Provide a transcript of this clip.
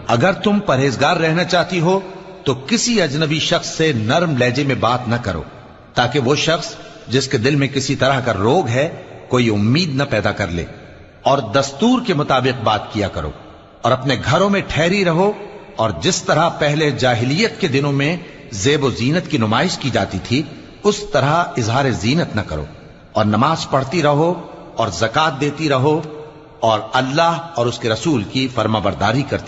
अगर तुम परहेजगार रहना चाहती हो तो किसी अजनबी शख्स से नर्म लहजे में बात न करो, ताकि वो शख्स जिसके दिल में किसी तरह का रोग है कोई उम्मीद न पैदा कर ले। और दस्तूर के मुताबिक बात किया करो और अपने घरों में ठहरी रहो, और जिस तरह पहले जाहिलियत के दिनों में ज़ेब जीनत की नुमाइश की जाती थी उस तरह इजहार जीनत न करो, और नमाज पढ़ती रहो और ज़कात देती रहो और अल्लाह और उसके रसूल की फर्माबरदारी करती